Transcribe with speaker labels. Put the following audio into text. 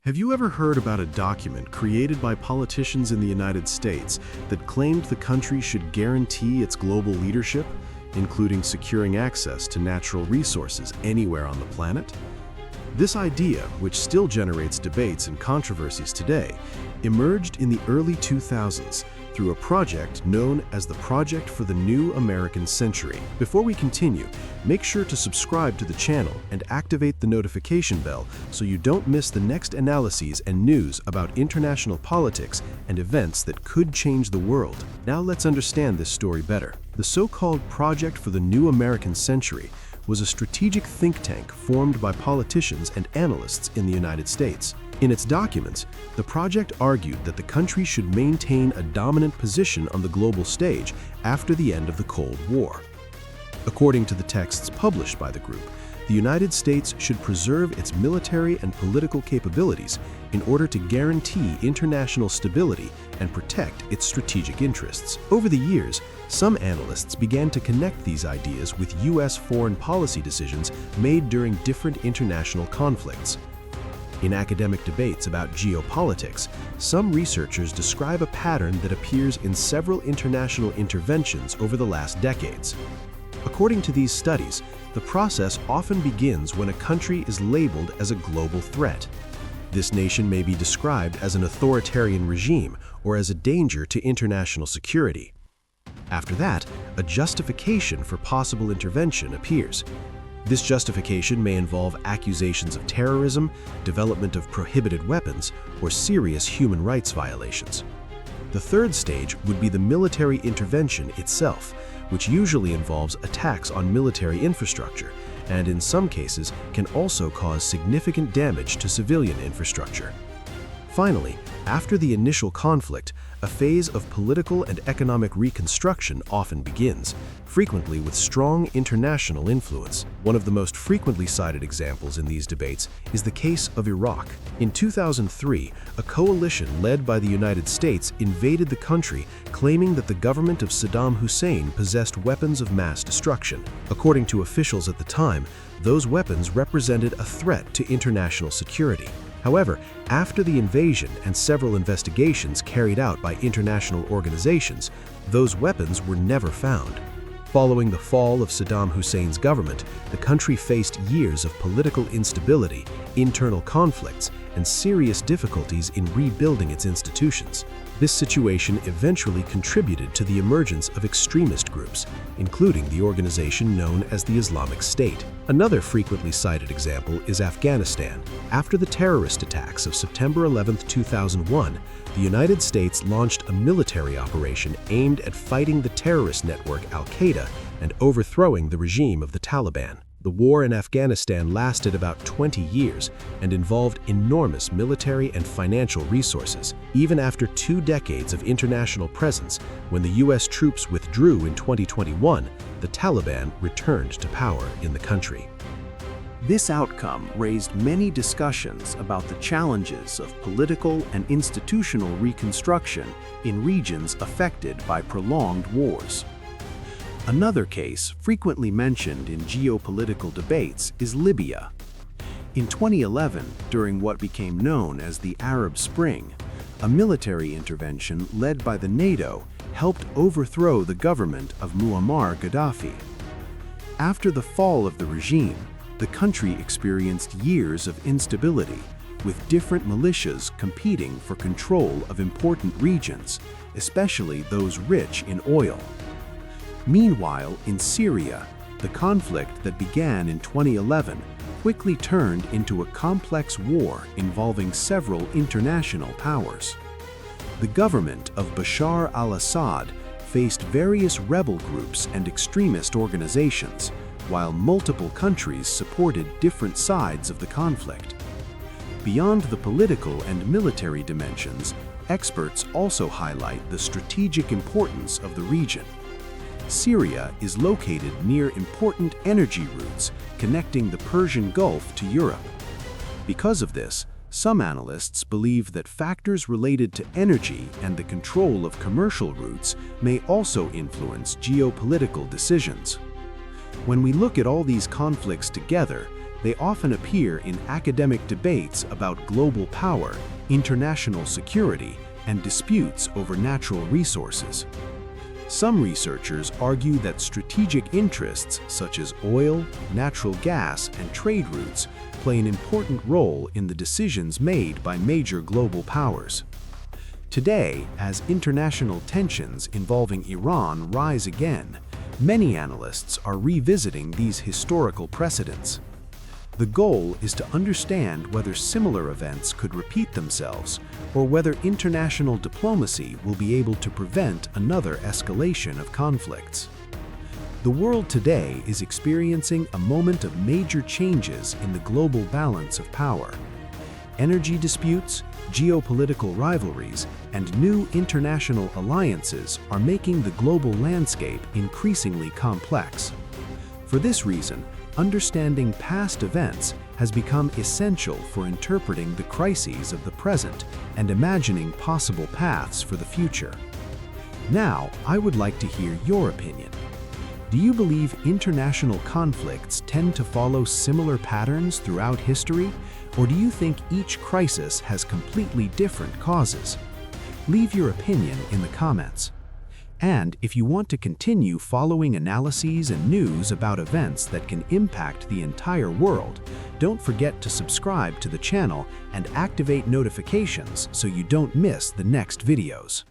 Speaker 1: Have you ever heard about a document created by politicians in the United States that claimed the country should guarantee its global leadership, including securing access to natural resources anywhere on the planet? This idea, which still generates debates and controversies today, emerged in the early 2000s through a project known as the Project for the New American Century. Before we continue, make sure to subscribe to the channel and activate the notification bell so you don't miss the next analyses and news about international politics and events that could change the world. Now let's understand this story better. The so-called Project for the New American Century was a strategic think tank formed by politicians and analysts in the United States. In its documents, the project argued that the country should maintain a dominant position on the global stage after the end of the Cold War. According to the texts published by the group, the United States should preserve its military and political capabilities in order to guarantee international stability and protect its strategic interests. Over the years, some analysts began to connect these ideas with U.S. foreign policy decisions made during different international conflicts. In academic debates about geopolitics, some researchers describe a pattern that appears in several international interventions over the last decades. According to these studies, the process often begins when a country is labeled as a global threat. This nation may be described as an authoritarian regime or as a danger to international security. After that, a justification for possible intervention appears. This justification may involve accusations of terrorism, development of prohibited weapons, or serious human rights violations. The third stage would be the military intervention itself, which usually involves attacks on military infrastructure and in some cases can also cause significant damage to civilian infrastructure. Finally, after the initial conflict, a phase of political and economic reconstruction often begins, frequently with strong international influence. One of the most frequently cited examples in these debates is the case of Iraq. In 2003, a coalition led by the United States invaded the country, claiming that the government of Saddam Hussein possessed weapons of mass destruction. According to officials at the time, those weapons represented a threat to international security. However, after the invasion and several investigations carried out by international organizations, those weapons were never found. Following the fall of Saddam Hussein's government, the country faced years of political instability, internal conflicts, and serious difficulties in rebuilding its institutions. This situation eventually contributed to the emergence of extremist groups, including the organization known as the Islamic State. Another frequently cited example is Afghanistan. After the terrorist attacks of September 11, 2001, the United States launched a military operation aimed at fighting the terrorist network Al-Qaeda and overthrowing the regime of the Taliban. The war in Afghanistan lasted about 20 years and involved enormous military and financial resources. Even after 2 decades of international presence, when the U.S. troops withdrew in 2021, the Taliban returned to power in the country. This outcome raised many discussions about the challenges of political and institutional reconstruction in regions affected by prolonged wars. Another case frequently mentioned in geopolitical debates is Libya. In 2011, during what became known as the Arab Spring, a military intervention led by the NATO helped overthrow the government of Muammar Gaddafi. After the fall of the regime, the country experienced years of instability, with different militias competing for control of important regions, especially those rich in oil. Meanwhile, in Syria, the conflict that began in 2011 quickly turned into a complex war involving several international powers. The government of Bashar al-Assad faced various rebel groups and extremist organizations, while multiple countries supported different sides of the conflict. Beyond the political and military dimensions, experts also highlight the strategic importance of the region. Syria is located near important energy routes connecting the Persian Gulf to Europe. Because of this, some analysts believe that factors related to energy and the control of commercial routes may also influence geopolitical decisions. When we look at all these conflicts together, they often appear in academic debates about global power, international security, and disputes over natural resources. Some researchers argue that strategic interests such as oil, natural gas, and trade routes play an important role in the decisions made by major global powers. Today, as international tensions involving Iran rise again, many analysts are revisiting these historical precedents. The goal is to understand whether similar events could repeat themselves, or whether international diplomacy will be able to prevent another escalation of conflicts. The world today is experiencing a moment of major changes in the global balance of power. Energy disputes, geopolitical rivalries, and new international alliances are making the global landscape increasingly complex. For this reason, understanding past events has become essential for interpreting the crises of the present and imagining possible paths for the future. Now, I would like to hear your opinion. Do you believe international conflicts tend to follow similar patterns throughout history, or do you think each crisis has completely different causes? Leave your opinion in the comments. And if you want to continue following analyses and news about events that can impact the entire world, don't forget to subscribe to the channel and activate notifications so you don't miss the next videos.